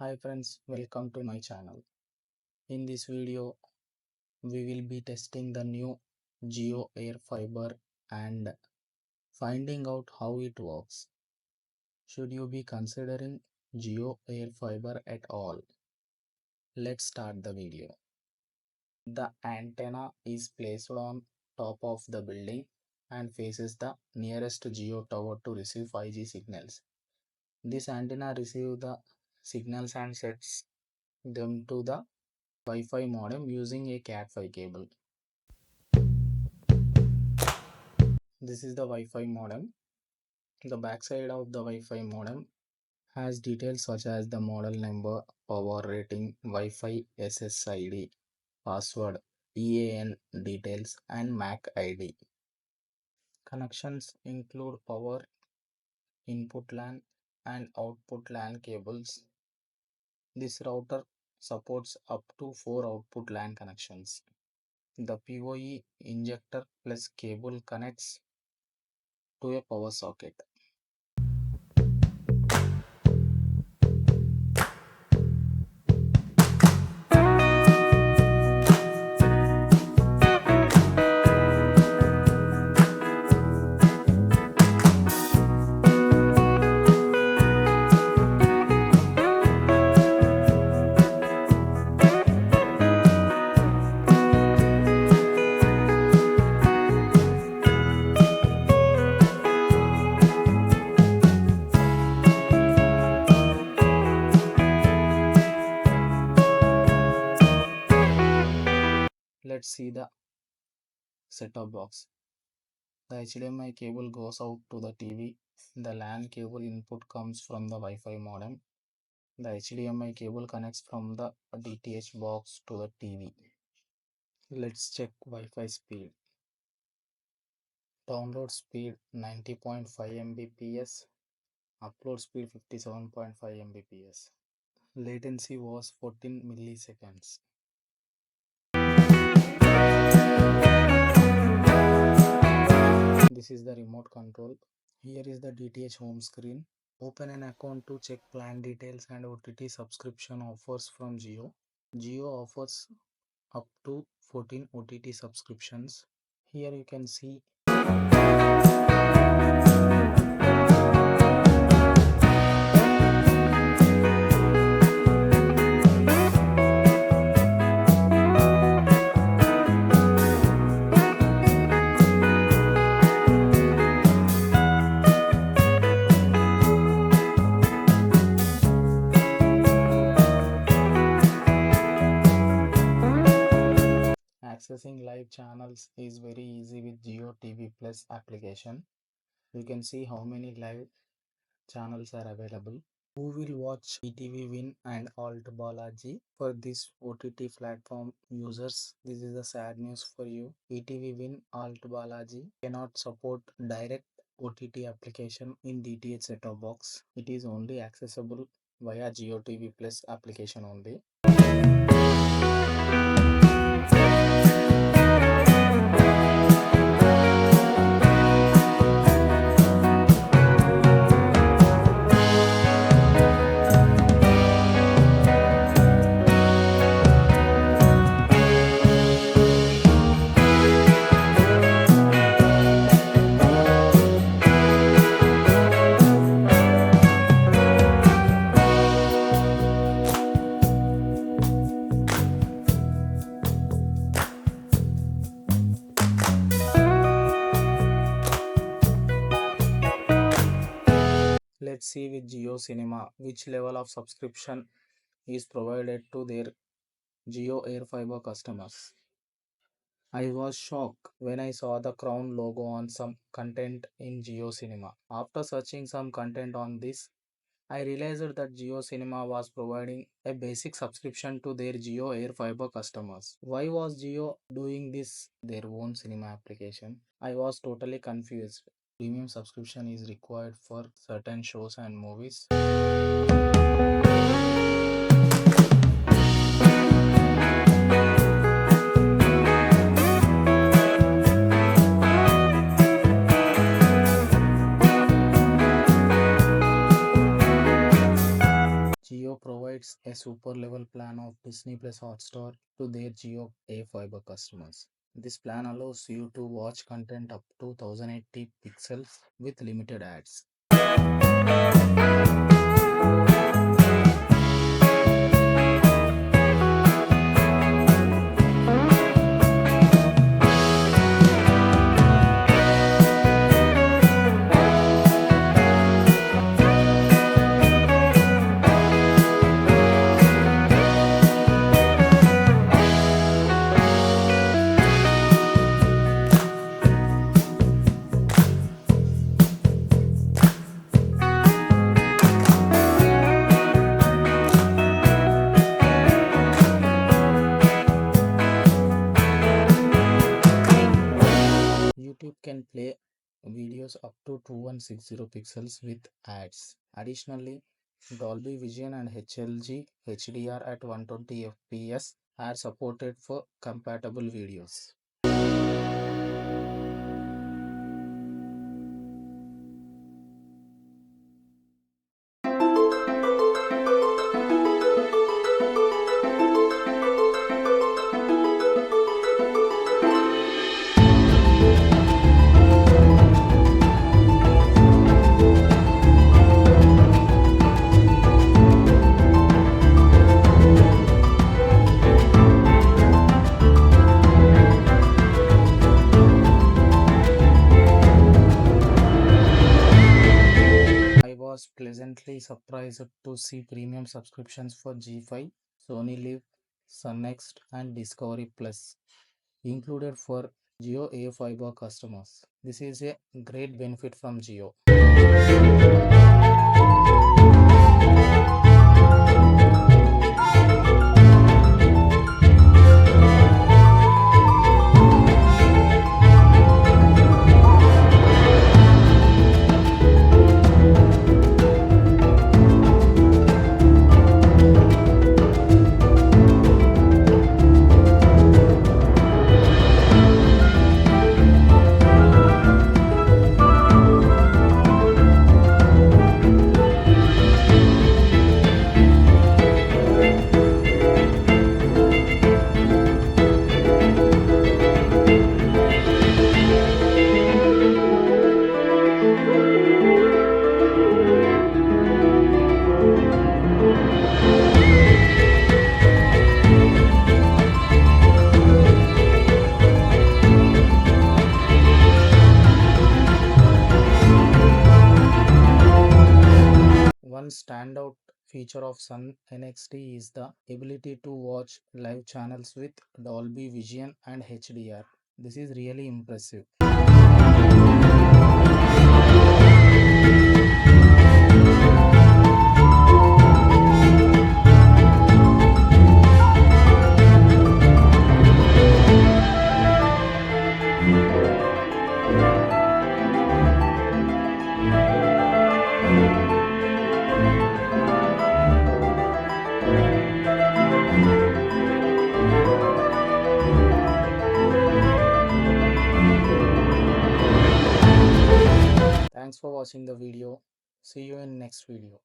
Hi friends, welcome to my channel. In this video, we will be testing the new Geo airfiber and finding out how it works. Should you be considering Geo airfiber at all? Let's start the video. The antenna is placed on top of the building and faces the nearest Geo tower to receive 5G signals. This antenna receives the signals and sets them to the Wi-Fi modem using a Cat5 cable. This is the Wi-Fi modem. The backside of the Wi-Fi modem has details such as the model number, power rating, Wi-Fi SSID, password, EAN details, and MAC ID. Connections include power, input LAN, and output LAN cables. This router supports up to 4 output LAN connections. The PoE injector plus cable connects to a power socket. Let's see the set-top box. The HDMI cable goes out to the TV. The LAN cable input comes from the Wi-Fi modem. The HDMI cable connects from the DTH box to the TV. Let's check Wi-Fi speed. Download speed 90.5 Mbps. Upload speed 57.5 Mbps. Latency was 14 milliseconds. This is the remote control. Here is the DTH home screen. Open an account to check plan details and OTT subscription offers from Jio. Jio offers up to 14 OTT subscriptions. Here you can see accessing live channels is very easy with Jio TV Plus application. You can see how many live channels are available. Who will watch ETV Win and Alt Balaji? For this OTT platform users, this is a sad news for you. ETV Win Alt Balaji cannot support direct OTT application in DTH set-top box. It is only accessible via Jio TV Plus application only. Let's see with Jio Cinema which level of subscription is provided to their Jio airfiber customers. I was shocked when I saw the crown logo on some content in Jio Cinema. After searching some content on this, I realized that Jio Cinema was providing a basic subscription to their Jio airfiber customers. Why was Jio doing this their own cinema application? I was totally confused. Premium subscription is required for certain shows and movies. Jio provides gives a super level plan of Disney Plus Hotstar to their Geo airfiber customers. This plan allows you to watch content up to 1080 pixels with limited ads. YouTube can play videos up to 2160 pixels with ads. Additionally, Dolby Vision and HLG HDR at 120 fps are supported for compatible videos. I was pleasantly surprised to see premium subscriptions for G5, Sony Live, Sunnext, and Discovery Plus included for Geo airfiber customers. This is a great benefit from Geo. One standout feature of Sun NXT is the ability to watch live channels with Dolby Vision and HDR. This is really impressive. Thanks for watching the video. See you in next video.